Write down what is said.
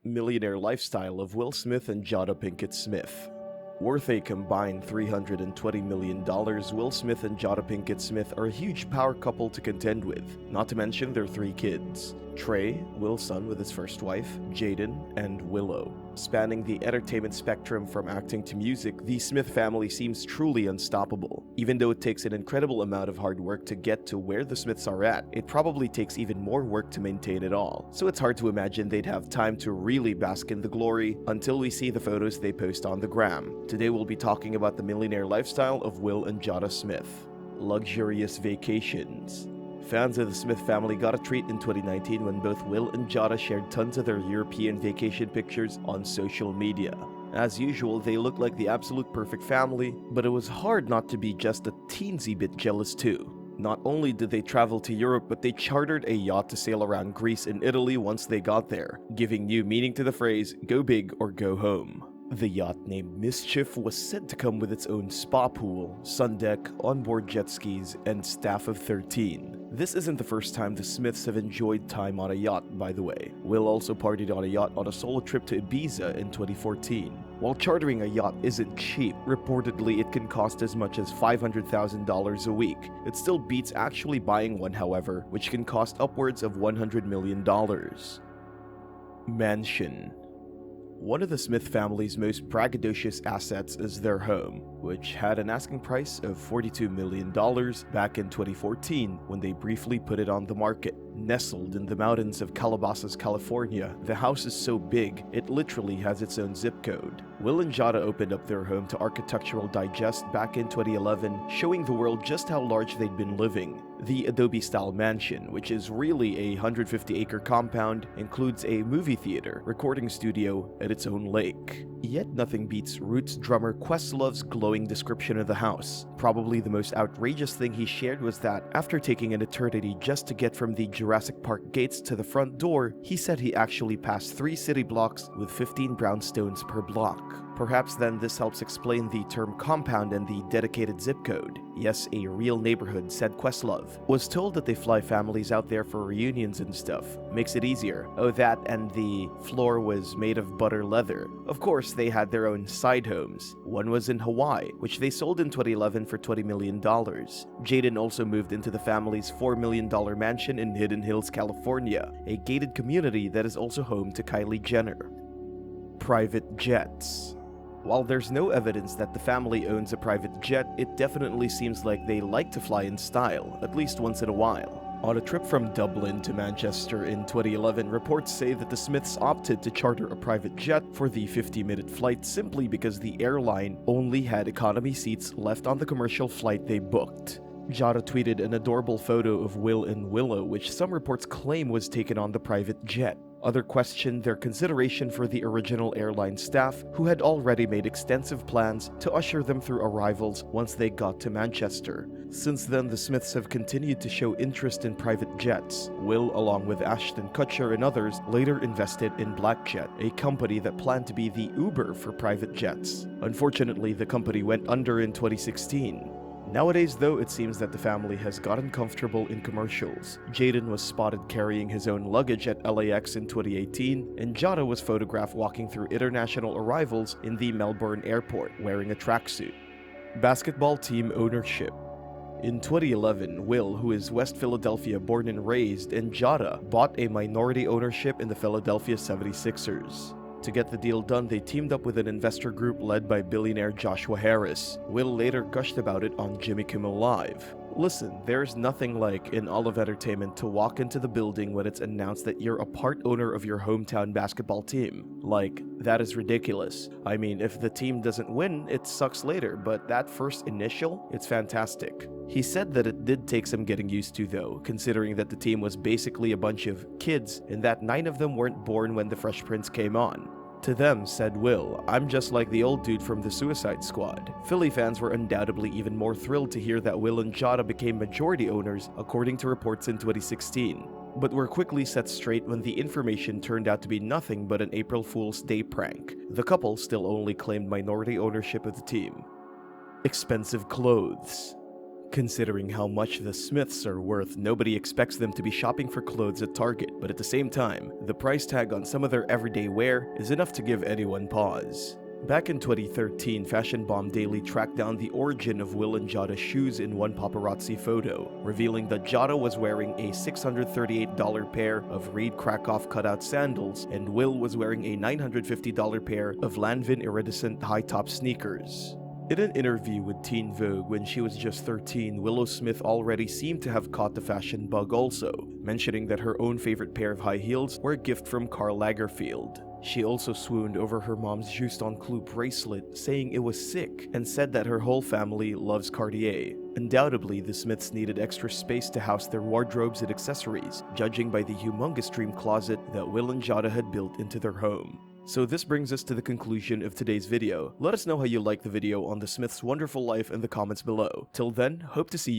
Millionaire lifestyle of Will Smith and Jada Pinkett Smith. Worth a combined $320 million, Will Smith and Jada Pinkett Smith are a huge power couple to contend with, not to mention their 3 kids. Trey, Will's son with his first wife, Jaden, and Willow. Spanning the entertainment spectrum from acting to music, the Smith family seems truly unstoppable. Even though it takes an incredible amount of hard work to get to where the Smiths are at, it probably takes even more work to maintain it all. So it's hard to imagine they'd have time to really bask in the glory until we see the photos they post on the gram. Today we'll be talking about the millionaire lifestyle of Will and Jada Smith. Luxurious vacations. Fans of the Smith family got a treat in 2019 when both Will and Jada shared tons of their European vacation pictures on social media. As usual, they looked like the absolute perfect family, but it was hard not to be just a teensy bit jealous too. Not only did they travel to Europe, but they chartered a yacht to sail around Greece and Italy once they got there, giving new meaning to the phrase, go big or go home. The yacht named Mischief was said to come with its own spa pool, sun deck, onboard jet skis, and staff of 13. This isn't the first time the Smiths have enjoyed time on a yacht, by the way. Will also partied on a yacht on a solo trip to Ibiza in 2014. While chartering a yacht isn't cheap, reportedly it can cost as much as $500,000 a week. It still beats actually buying one, however, which can cost upwards of $100 million. Mansion. One of the Smith family's most braggadocious assets is their home, which had an asking price of $42 million back in 2014 when they briefly put it on the market. Nestled in the mountains of Calabasas, California, the house is so big, it literally has its own zip code. Will and Jada opened up their home to Architectural Digest back in 2011, showing the world just how large they'd been living. The Adobe-style mansion, which is really a 150-acre compound, includes a movie theater, recording studio, and its own lake. Yet nothing beats Roots drummer Questlove's glowing description of the house. Probably the most outrageous thing he shared was that, after taking an eternity just to get from the Jurassic Park gates to the front door, he said he actually passed 3 city blocks with 15 brownstones per block. Perhaps then this helps explain the term compound and the dedicated zip code. Yes, a real neighborhood, said Questlove. Was told that they fly families out there for reunions and stuff. Makes it easier. Oh, that and the floor was made of butter leather. Of course, they had their own side homes. One was in Hawaii, which they sold in 2011 for $20 million. Jaden also moved into the family's $4 million mansion in Hidden Hills, California, a gated community that is also home to Kylie Jenner. Private jets. While there's no evidence that the family owns a private jet, it definitely seems like they like to fly in style, at least once in a while. On a trip from Dublin to Manchester in 2011, reports say that the Smiths opted to charter a private jet for the 50-minute flight simply because the airline only had economy seats left on the commercial flight they booked. Jada tweeted an adorable photo of Will and Willow, which some reports claim was taken on the private jet. Others questioned their consideration for the original airline staff, who had already made extensive plans to usher them through arrivals once they got to Manchester. Since then, the Smiths have continued to show interest in private jets. Will, along with Ashton Kutcher and others, later invested in Blackjet, a company that planned to be the Uber for private jets. Unfortunately, the company went under in 2016. Nowadays, though, it seems that the family has gotten comfortable in commercials. Jaden was spotted carrying his own luggage at LAX in 2018, and Jada was photographed walking through international arrivals in the Melbourne airport, wearing a tracksuit. Basketball team ownership. In 2011, Will, who is West Philadelphia born and raised, and Jada bought a minority ownership in the Philadelphia 76ers. To get the deal done, they teamed up with an investor group led by billionaire Joshua Harris. Will later gushed about it on Jimmy Kimmel Live. Listen, there's nothing like, in all of entertainment, to walk into the building when it's announced that you're a part owner of your hometown basketball team. Like, that is ridiculous. I mean, if the team doesn't win, it sucks later, but that first initial, it's fantastic. He said that it did take some getting used to though, considering that the team was basically a bunch of kids and that 9 of them weren't born when the Fresh Prince came on. To them, said Will, I'm just like the old dude from the Suicide Squad. Philly fans were undoubtedly even more thrilled to hear that Will and Jada became majority owners, according to reports in 2016. But were quickly set straight when the information turned out to be nothing but an April Fool's Day prank. The couple still only claimed minority ownership of the team. Expensive clothes. Considering how much the Smiths are worth, nobody expects them to be shopping for clothes at Target, but at the same time, the price tag on some of their everyday wear is enough to give anyone pause. Back in 2013, Fashion Bomb Daily tracked down the origin of Will and Jada's shoes in one paparazzi photo, revealing that Jada was wearing a $638 pair of Reed Krakoff cutout sandals, and Will was wearing a $950 pair of Lanvin iridescent high-top sneakers. In an interview with Teen Vogue when she was just 13, Willow Smith already seemed to have caught the fashion bug also, mentioning that her own favorite pair of high heels were a gift from Karl Lagerfeld. She also swooned over her mom's Juste Clou bracelet, saying it was sick, and said that her whole family loves Cartier. Undoubtedly, the Smiths needed extra space to house their wardrobes and accessories, judging by the humongous dream closet that Will and Jada had built into their home. So this brings us to the conclusion of today's video. Let us know how you liked the video on the Smiths' wonderful life in the comments below. Till then, hope to see you